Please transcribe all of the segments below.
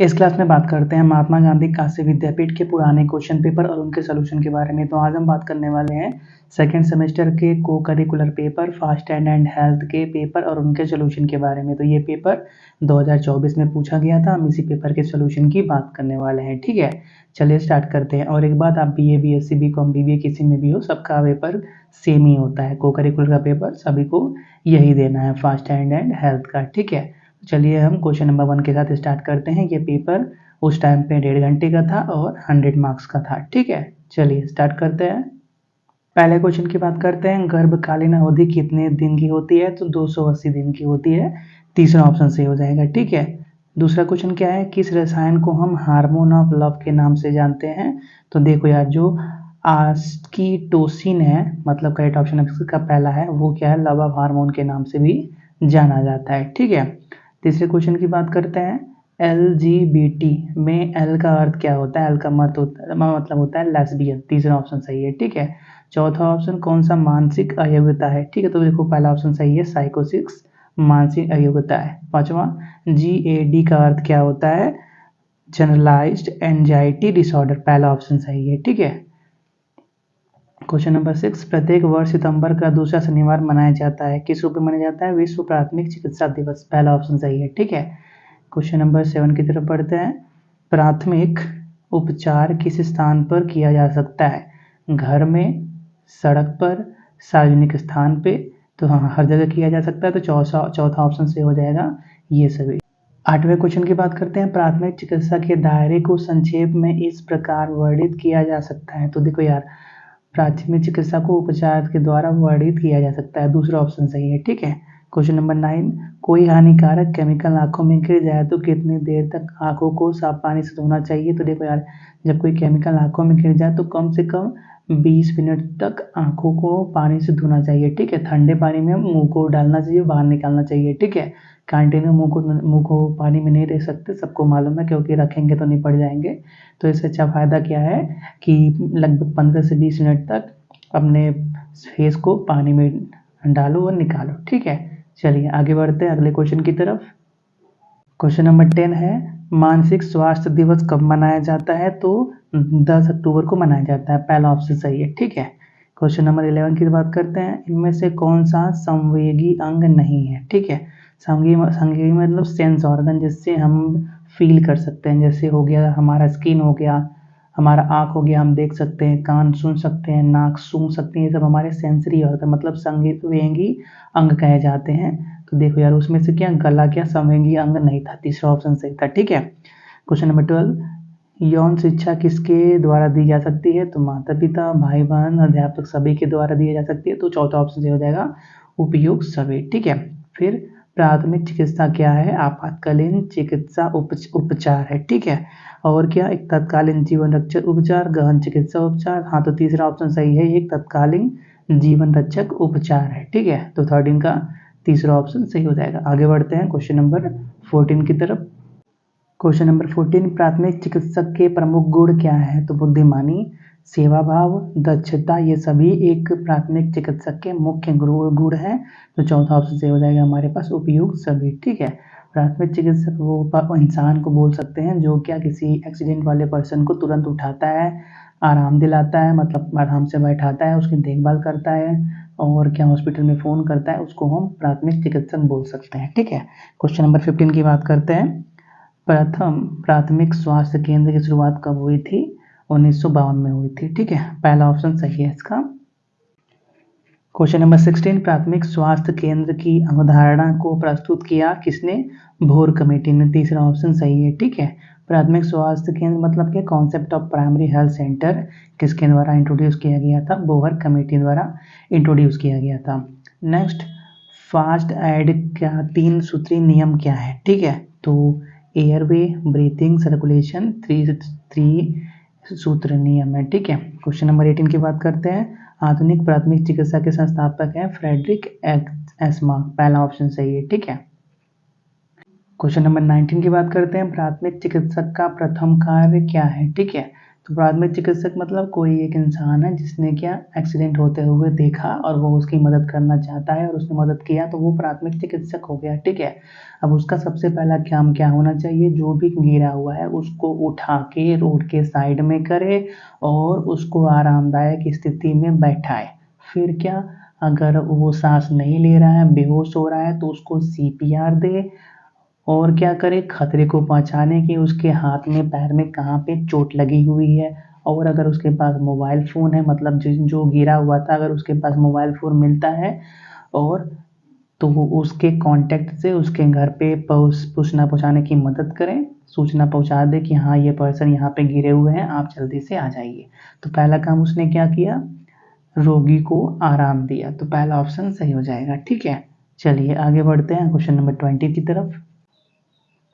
इस क्लास में बात करते हैं महात्मा गांधी काशी विद्यापीठ के पुराने क्वेश्चन पेपर और उनके सॉल्यूशन के बारे में। तो आज हम बात करने वाले हैं सेकंड सेमेस्टर के को curricular paper, fast and health के पेपर और उनके सॉल्यूशन के बारे में। तो ये पेपर 2024 में पूछा गया था, हम इसी पेपर के सॉल्यूशन की बात करने वाले हैं। ठीक है, चलिए स्टार्ट करते हैं। और एक बात, आप BA, BSc, BCom, BBA किसी में भी हो, सबका पेपर सेम ही होता है। को करिकुलर का पेपर सभी को यही देना है, फास्ट एंड हेल्थ का। ठीक है, चलिए हम क्वेश्चन नंबर 1 के साथ स्टार्ट करते हैं। ये पेपर उस टाइम पे 1.5 घंटे का था और 100 मार्क्स का था। ठीक है, चलिए स्टार्ट करते हैं। पहले क्वेश्चन की बात करते हैं, गर्भकालीन अवधि कितने दिन की होती है? तो 280 दिन की होती है। तीसरा ऑप्शन सही हो जाएगा। ठीक है, दूसरा क्वेश्चन क्या है, किस रसायन को हम हार्मोन ऑफ लव के नाम से जानते हैं? तो देखो यार, जो आस्कीटोसिन है, मतलब करेक्ट ऑप्शन इसका पहला है, वो क्या है, लव हार्मोन के नाम से भी जाना जाता है। ठीक है, तीसरे क्वेश्चन की बात करते हैं, LGBT में L का अर्थ क्या होता है? L का मतलब होता है लेस्बियन। तीसरा ऑप्शन सही है। ठीक है, चौथा ऑप्शन कौन सा मानसिक अयोग्यता है? ठीक है, तो देखो पहला ऑप्शन सही है, साइकोसिस मानसिक अयोग्यता है। पांचवा, GAD का अर्थ क्या होता है? Generalized anxiety disorder. पहला ऑप्शन सही है। ठीक है, क्वेश्चन नंबर 6, प्रत्येक वर्ष सितंबर का दूसरा शनिवार मनाया जाता है, किस रूप में मनाया जाता है? विश्व प्राथमिक चिकित्सा दिवस। पहला ऑप्शन सही है। ठीक है, क्वेश्चन नंबर 7 की तरफ बढ़ते हैं, प्राथमिक उपचार किस स्थान पर किया जा सकता है? घर में, सड़क पर, सार्वजनिक स्थान पे? तो हाँ, हर जगह किया जा सकता है। तो चौथा ऑप्शन से हो जाएगा ये सभी। 8वें क्वेश्चन की बात करते हैं, प्राथमिक चिकित्सा के दायरे को संक्षेप में इस प्रकार वर्णित किया जा सकता है। तो देखो यार, प्राथमिक चिकित्सा को उपचार के द्वारा वर्णित किया जा सकता है। दूसरा ऑप्शन सही है। ठीक है, क्वेश्चन नंबर 9, कोई हानिकारक केमिकल आंखों में गिर जाए तो कितनी देर तक आंखों को साफ पानी से धोना चाहिए? तो देखो यार, जब कोई केमिकल आंखों में गिर जाए तो कम से कम 20 मिनट तक आंखों को पानी से धोना चाहिए। ठीक है, ठंडे पानी में मुंह को डालना चाहिए, बाहर निकालना चाहिए। ठीक है, कंटिन्यू मुंह को पानी में नहीं रह सकते, सबको मालूम है, क्योंकि रखेंगे तो निपट जाएंगे। तो इससे अच्छा फ़ायदा क्या है कि लगभग 15 से 20 मिनट तक अपने फेस को पानी में डालो और निकालो। ठीक है, चलिए आगे बढ़ते हैं अगले क्वेश्चन की तरफ। क्वेश्चन नंबर 10 है, मानसिक स्वास्थ्य दिवस कब मनाया जाता है? तो 10 अक्टूबर को मनाया जाता है। पहला ऑप्शन सही है। ठीक है, क्वेश्चन नंबर 11 की बात करते हैं, इनमें से कौन सा संवेगी अंग नहीं है? ठीक है, संवेगी मतलब सेंस ऑर्गन, जिससे हम फील कर सकते हैं। जैसे हो गया हमारा स्किन, हो गया हमारा आँख, हो गया हम देख सकते हैं, कान सुन सकते हैं, नाक सूंघ सकते हैं, ये सब हमारे सेंसरी ऑर्गन मतलब संवेगी अंग कहे जाते हैं। तो देखो यार, उसमें से क्या गला क्या संवेगी अंग नहीं था। तीसरा ऑप्शन सही था। ठीक है, क्वेश्चन नंबर 12, यौन शिक्षा किसके द्वारा दी जा सकती है? तो माता पिता, भाई बहन, अध्यापक सभी के द्वारा दी जा सकती है। तो चौथा ऑप्शन सही हो जाएगा, उपयुक्त सभी। ठीक है, फिर प्राथमिक चिकित्सा क्या है? आपातकालीन चिकित्सा उपचार है। ठीक है, और क्या, एक तत्कालीन जीवन रक्षक उपचार, गहन चिकित्सा उपचार। हाँ, तो तीसरा ऑप्शन सही है, एक तत्कालीन जीवन रक्षक उपचार है। ठीक है, तो 13 का तीसरा ऑप्शन सही हो जाएगा। आगे बढ़ते हैं क्वेश्चन नंबर 14 की तरफ। क्वेश्चन नंबर 14, प्राथमिक चिकित्सक के प्रमुख गुण क्या है? तो बुद्धिमानी, सेवा भाव, दक्षता, ये सभी एक प्राथमिक चिकित्सक के मुख्य गुण हैं। तो चौथा ऑप्शन सही हो जाएगा हमारे पास, उपयुक्त सभी। ठीक है, प्राथमिक चिकित्सक वो इंसान को बोल सकते हैं जो क्या किसी एक्सीडेंट वाले पर्सन को तुरंत उठाता है, आराम दिलाता है, मतलब आराम से बैठाता है, उसकी देखभाल करता है, और क्या हॉस्पिटल में फ़ोन करता है, उसको हम प्राथमिक चिकित्सक बोल सकते हैं। ठीक है, क्वेश्चन नंबर 15 की बात करते हैं, प्रथम प्राथमिक स्वास्थ्य केंद्र की शुरुआत कब हुई थी? 1952 में हुई थी। ठीक है, पहला ऑप्शन सही है इसका। क्वेश्चन नंबर 16, प्राथमिक स्वास्थ्य केंद्र की अवधारणा को प्रस्तुत किया किसने? भोर कमेटी ने। तीसरा ऑप्शन सही है। ठीक है, प्राथमिक स्वास्थ्य केंद्र मतलब क्या, concept of primary health centre किसके द्वारा इंट्रोड्यूस किया गया था? बोहर कमेटी द्वारा इंट्रोड्यूस किया गया था। नेक्स्ट, फास्ट एड का 3 सूत्री नियम क्या है? ठीक है, तो एयरवे, ब्रीथिंग, सर्कुलेशन, थ्री सूत्र नियम है। ठीक है, क्वेश्चन नंबर 18 की बात करते हैं, आधुनिक प्राथमिक चिकित्सा के संस्थापक हैं फ्रेडरिक एस्मार्क। पहला ऑप्शन सही है। ठीक है, क्वेश्चन नंबर 19 की बात करते हैं, प्राथमिक चिकित्सक का प्रथम कार्य क्या है? ठीक है, तो प्राथमिक चिकित्सक मतलब कोई एक इंसान है जिसने क्या एक्सीडेंट होते हुए देखा और वो उसकी मदद करना चाहता है और उसने मदद किया, तो वो प्राथमिक चिकित्सक हो गया, ठीक है। अब उसका सबसे पहला काम क्या होना चाहिए, जो भी गिरा हुआ है उसको उठा के रोड के साइड में करे और उसको आरामदायक स्थिति में बैठाए। फिर क्या, अगर वो सांस नहीं ले रहा है, बेहोश हो रहा है, तो उसको सीपीआर दे और क्या करे, खतरे को पहचाने कि उसके हाथ में पैर में कहाँ पे चोट लगी हुई है। और अगर उसके पास मोबाइल फ़ोन है, मतलब जो गिरा हुआ था, अगर उसके पास मोबाइल फ़ोन मिलता है और तो वो उसके कांटेक्ट से उसके घर पे सूचना पहुँचाने की मदद करें, सूचना पहुँचा दे कि हाँ ये पर्सन यहाँ पे गिरे हुए हैं, आप जल्दी से आ जाइए। तो पहला काम उसने क्या किया, रोगी को आराम दिया, तो पहला ऑप्शन सही हो जाएगा, ठीक है। चलिए आगे बढ़ते हैं क्वेश्चन नंबर 20 की तरफ।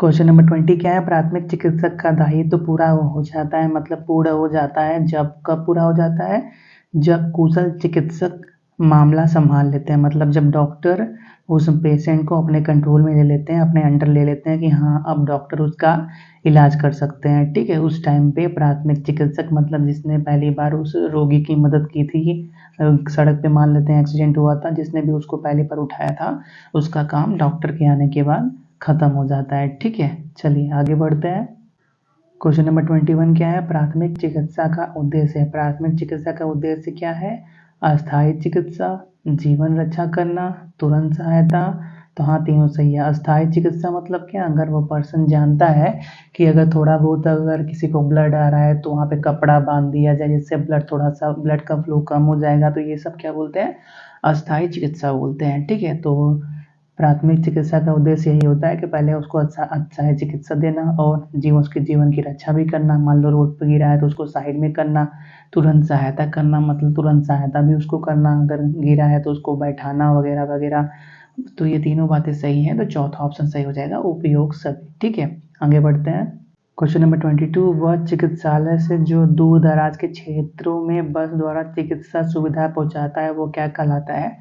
क्वेश्चन नंबर 20 क्या है, प्राथमिक चिकित्सक का दायित्व तो पूरा हो जाता है, मतलब पूरा हो जाता है जब, कब पूरा हो जाता है, जब कुशल चिकित्सक मामला संभाल लेते हैं, मतलब जब डॉक्टर उस पेशेंट को अपने कंट्रोल में ले लेते हैं, अपने अंडर ले लेते हैं कि हाँ अब डॉक्टर उसका इलाज कर सकते हैं, ठीक है। उस टाइम पे प्राथमिक चिकित्सक मतलब जिसने पहली बार उस रोगी की मदद की थी, सड़क पे मान लेते हैं एक्सीडेंट हुआ था, जिसने भी उसको पहली बार उठाया था, उसका काम डॉक्टर के आने के बाद खत्म हो जाता है, ठीक है। चलिए आगे बढ़ते हैं। क्वेश्चन नंबर 21 क्या है, प्राथमिक चिकित्सा का उद्देश्य है। प्राथमिक चिकित्सा का उद्देश्य क्या है, अस्थायी चिकित्सा, जीवन रक्षा करना, तुरंत सहायता। तो हाँ तीनों सही है। अस्थायी चिकित्सा मतलब क्या, अगर वो पर्सन जानता है कि अगर थोड़ा बहुत अगर किसी को ब्लड आ रहा है तो वहाँ पे कपड़ा बांध दिया जाए जिससे थोड़ा सा ब्लड का फ्लो कम हो जाएगा, तो ये सब क्या बोलते हैं, अस्थायी चिकित्सा बोलते हैं, ठीक है। तो प्राथमिक चिकित्सा का उद्देश्य यही होता है कि पहले उसको अच्छा है चिकित्सा देना और उसके जीवन की रक्षा भी करना। मान लो रोड पर गिरा है तो उसको साइड में करना, तुरंत सहायता करना मतलब तुरंत सहायता भी उसको करना, अगर गिरा है तो उसको बैठाना वगैरह वगैरह। तो ये तीनों बातें सही हैं, तो चौथा ऑप्शन सही हो जाएगा, उपयोग सभी, ठीक है। आगे बढ़ते हैं। क्वेश्चन नंबर 22, वह चिकित्सालय से जो दूर दराज के क्षेत्रों में बस द्वारा चिकित्सा सुविधा पहुंचाता है वो क्या कहलाता है,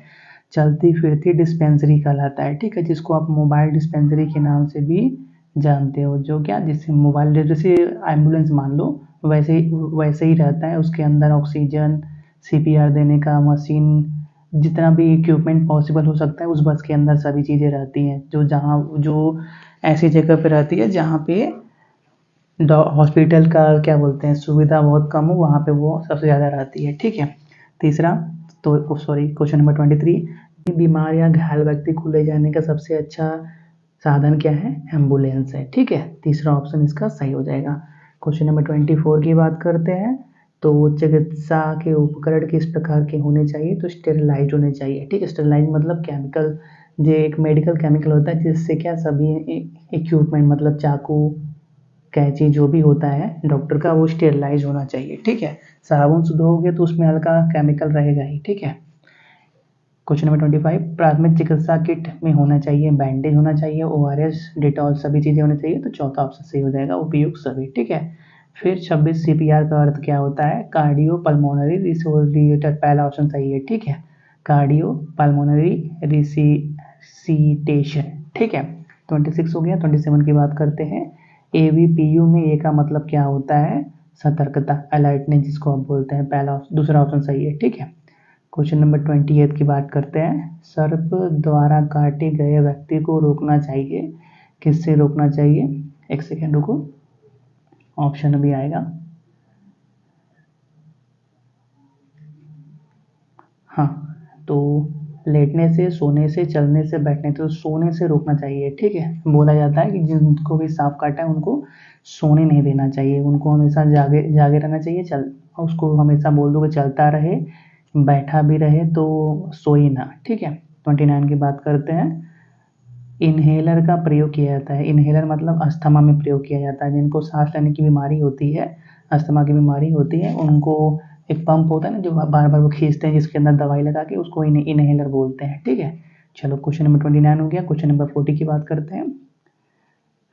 चलती फिरती डिस्पेंसरी कहलाता है, ठीक है। जिसको आप मोबाइल डिस्पेंसरी के नाम से भी जानते हो, जो क्या, जिससे मोबाइल जैसे एम्बुलेंस मान लो वैसे ही रहता है, उसके अंदर ऑक्सीजन, सीपीआर देने का मशीन, जितना भी इक्विपमेंट पॉसिबल हो सकता है उस बस के अंदर सभी चीज़ें रहती हैं, जो ऐसी जगह पे रहती है जहाँ पे हॉस्पिटल का क्या बोलते हैं सुविधा बहुत कम हो, वहाँ पे वो सबसे ज़्यादा रहती है, ठीक है। तीसरा, तो सॉरी क्वेश्चन नंबर 23, बीमार या घायल व्यक्ति को ले जाने का सबसे अच्छा साधन क्या है, एम्बुलेंस है, ठीक है। तीसरा ऑप्शन इसका सही हो जाएगा। क्वेश्चन नंबर 24 की बात करते हैं, तो चिकित्सा के उपकरण किस प्रकार के होने चाहिए, तो स्टेरिलाइज होने चाहिए, ठीक है। स्टेरिलाइज मतलब केमिकल, जो एक मेडिकल केमिकल होता है जिससे क्या सभी इक्विपमेंट मतलब चाकू कैंची जो भी होता है डॉक्टर का वो स्टेरिलाइज होना चाहिए, ठीक है। साबुन से धोओगे तो उसमें हल्का केमिकल रहेगा ही, ठीक है। क्वेश्चन नंबर 25, प्राथमिक चिकित्सा किट में होना चाहिए बैंडेज होना चाहिए, ORS, डेटॉल सभी चीज़ें होनी चाहिए, तो चौथा ऑप्शन सही हो जाएगा, उपयुक्त सभी, ठीक है। फिर 26, CPR का अर्थ क्या होता है, कार्डियो पल्मोनरी रिसोसिएटर, पहला ऑप्शन सही है, ठीक है। कार्डियो पल्मोनरी रिसिटेशन, ठीक है। 26 हो गया। 27 की बात करते हैं, AVPU में ए का मतलब क्या होता है, सतर्कता, अलर्टनेस जिसको आप बोलते हैं, दूसरा ऑप्शन सही है, ठीक है। क्वेश्चन नंबर 28 की बात करते हैं, सर्प द्वारा काटे गए व्यक्ति को रोकना चाहिए, किससे रोकना चाहिए, एक सेकेंड रुको, ऑप्शन अभी आएगा। हाँ, तो लेटने से, सोने से, चलने से, बैठने से, तो सोने से रोकना चाहिए, ठीक है। बोला जाता है कि जिनको भी सांप काटा है उनको सोने नहीं देना चाहिए, उनको हमेशा जागे रहना चाहिए, उसको हमेशा बोल दो कि चलता रहे, बैठा भी रहे तो सोए ना, ठीक है। 29 की बात करते हैं, इन्हेलर का प्रयोग किया जाता है, इन्हेलर मतलब अस्थमा में प्रयोग किया जाता है, जिनको सांस लेने की बीमारी होती है, अस्थमा की बीमारी होती है, उनको एक पंप होता है ना जो बार बार वो खींचते हैं जिसके अंदर दवाई लगा के, उसको इन्हेलर बोलते हैं, ठीक है। चलो क्वेश्चन नंबर 29 हो गया। क्वेश्चन नंबर 40 की बात करते हैं,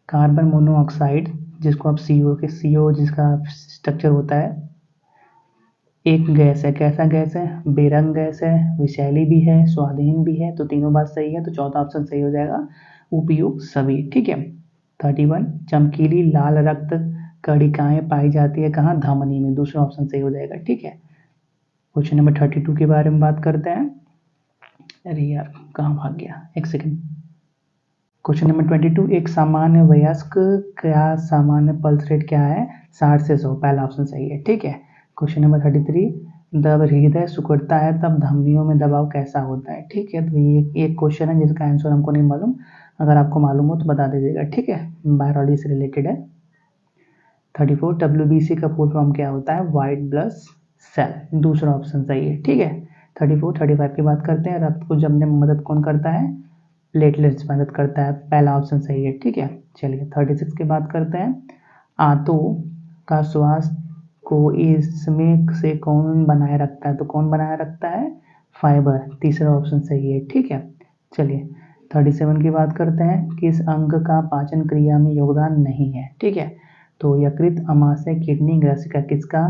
कार्बन मोनोऑक्साइड जिसको आप CO जिसका स्ट्रक्चर होता है, एक गैस है, कैसा गैस है, बेरंग गैस है, विषैली भी है, स्वादहीन भी है, तो तीनों बात सही है, तो चौथा ऑप्शन सही हो जाएगा, उपयुक्त सभी, ठीक है। 31, चमकीली लाल रक्त कणिकाएं पाई जाती है कहाँ, धमनी में, दूसरा ऑप्शन सही हो जाएगा। ठीक है, क्वेश्चन नंबर 32 के बारे में बात करते हैं। अरे यार कहाँ भाग गया, एक सेकंड। क्वेश्चन नंबर 22, एक सामान्य वयस्क का सामान्य पल्स रेट क्या है, 60 से 100, पहला ऑप्शन सही है। ठीक है, क्वेश्चन नंबर 33, जब हृदय सिकुड़ता है तब धमनियों में दबाव कैसा होता है। ठीक है, तो ये एक क्वेश्चन है जिसका आंसर हमको नहीं मालूम, अगर आपको मालूम हो तो बता दीजिएगा। ठीक है, बायोलॉजी से रिलेटेड है। 34, WBC का फुल फॉर्म क्या होता है, वाइट ब्लड सेल, दूसरा ऑप्शन सही है। ठीक है, 34, 35 की बात करते हैं। रक्त को जमने में मदद कौन करता है, प्लेटलेट्स मदद करता है, पहला ऑप्शन सही है। ठीक है, चलिए 36 की बात करते हैं। आंतों का स्वास्थ्य को इसमें से कौन बनाए रखता है, तो कौन बनाए रखता है, फाइबर, तीसरा ऑप्शन सही है। ठीक है, चलिए 37 की बात करते हैं। किस अंग का पाचन क्रिया में योगदान नहीं है। ठीक है, तो यकृत, अमाशय, किडनी, ग्रसिका, किसका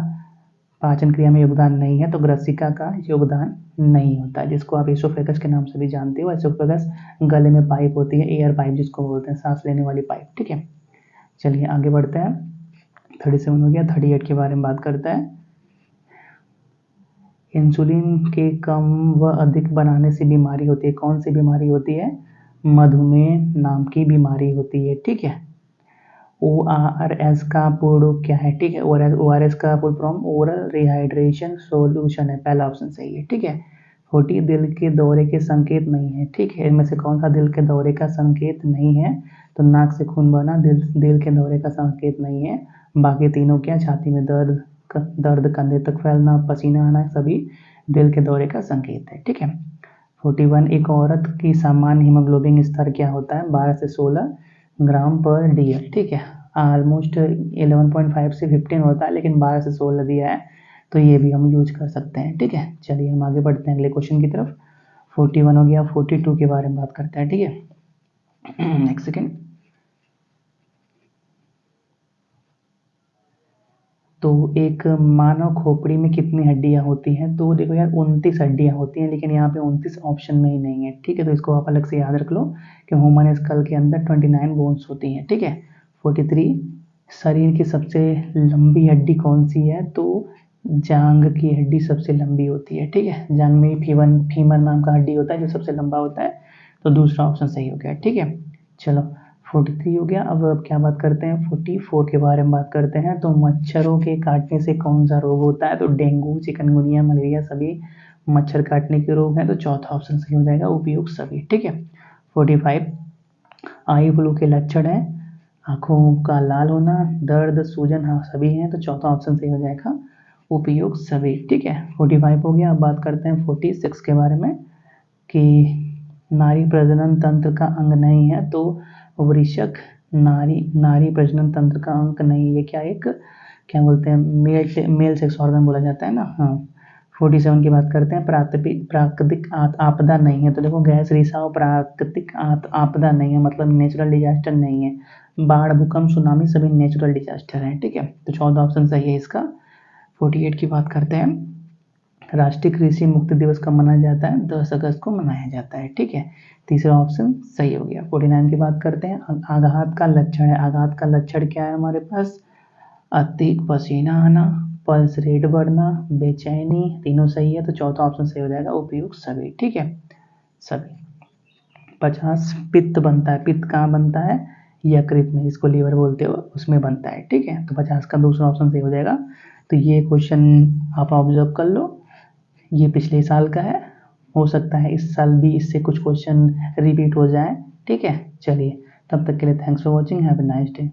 पाचन क्रिया में योगदान नहीं है, तो ग्रसिका का योगदान नहीं होता है, जिसको आप एसोफेगस के नाम से भी जानते हो। एसोफेगस गले में पाइप होती है, एयर पाइप जिसको बोलते हैं, सांस लेने वाली पाइप। ठीक है, चलिए आगे बढ़ते हैं। 37 हो गया, 38 के बारे में बात करते हैं। इंसुलिन के कम व अधिक बनाने से बीमारी होती है, कौन सी बीमारी होती है, मधुमेह नाम की बीमारी होती है। ठीक है, ORS का पूर्ण रूप क्या है। ठीक है, ORS का full form oral rehydration solution है, पहला ऑप्शन सही है। ठीक है, 40, दिल के दौरे के संकेत नहीं है। ठीक है, इनमें से कौन सा दिल के दौरे का संकेत नहीं है, तो नाक से खून बहना दिल के दौरे का संकेत नहीं है। बाकी तीनों क्या, छाती में दर्द, कंधे तक फैलना, पसीना आना, सभी दिल के दौरे का संकेत है। ठीक है, 41, एक औरत की सामान्य हीमोग्लोबिन स्तर क्या होता है, 12 से 16 ग्राम पर DL। ठीक है, ऑलमोस्ट 11.5 से 15 होता है, लेकिन 12 से 16 दिया है, तो ये भी हम यूज कर सकते हैं। ठीक है, चलिए हम आगे बढ़ते हैं अगले क्वेश्चन की तरफ। 41 हो गया, 42 के बारे में बात करते हैं। ठीक है, एक सेकेंड। तो एक मानव खोपड़ी में कितनी हड्डियां होती हैं, तो देखो यार 29 हड्डियां होती हैं, लेकिन यहाँ पे 29 ऑप्शन में ही नहीं है। ठीक है, तो इसको आप अलग से याद रख लो कि ह्यूमन स्कल के अंदर 29 बोन्स होती हैं। ठीक है, 43, शरीर की सबसे लंबी हड्डी कौन सी है, तो जांग की हड्डी सबसे लंबी होती है। ठीक है, जांग में फीमर नाम का हड्डी होता है जो सबसे लंबा होता है, तो दूसरा ऑप्शन सही हो गया। ठीक है, चलो 43 हो गया। अब क्या बात करते हैं, 44 के बारे में बात करते हैं। तो मच्छरों के काटने से कौन सा रोग होता है, तो डेंगू, चिकनगुनिया, मलेरिया, सभी मच्छर काटने के रोग हैं, तो चौथा ऑप्शन सही हो जाएगा, उपयुक्त सभी। ठीक है, 45, आई फ्लू के लक्षण है आंखों का लाल होना, दर्द, सूजन, हाँ सभी हैं, तो चौथा ऑप्शन सही हो जाएगा, उपयुक्त सभी। ठीक है, 45 हो गया। अब बात करते हैं 46 के बारे में कि नारी प्रजनन तंत्र का अंग नहीं है, तो वृषक नारी प्रजनन तंत्र का अंग नहीं, ये क्या बोलते हैं, मेल सेक्स ऑर्गन बोला जाता है ना। हाँ, 47 की बात करते हैं। प्राकृतिक आपदा नहीं है, तो देखो गैस रिसाव प्राकृतिक आपदा नहीं है, मतलब नेचुरल डिजास्टर नहीं है। बाढ़, भूकंप, सुनामी सभी नेचुरल डिजास्टर हैं। ठीक है, तो 14 ऑप्शन सही है इसका। 48 की बात करते हैं। राष्ट्रीय कृषि मुक्ति दिवस कब मनाया जाता है, 10 अगस्त को मनाया जाता है। ठीक है, तीसरा ऑप्शन सही हो गया। 49 की बात करते हैं। आघात का लक्षण है, आघात का लक्षण क्या है हमारे पास, अत्यधिक पसीना आना, पल्स रेट बढ़ना, बेचैनी, तीनों सही है, तो चौथा ऑप्शन सही हो जाएगा, उपयुक्त सभी। ठीक है, सभी। 50, पित्त बनता है, पित्त कहाँ बनता है, यकृत में, जिसको लीवर बोलते हो, उसमें बनता है। ठीक है, तो 50 का दूसरा ऑप्शन सही हो जाएगा। तो ये क्वेश्चन आप ऑब्जर्व कर लो, ये पिछले साल का है, हो सकता है इस साल भी इससे कुछ क्वेश्चन रिपीट हो जाए। ठीक है, चलिए तब तक के लिए thanks for watching, have a nice day.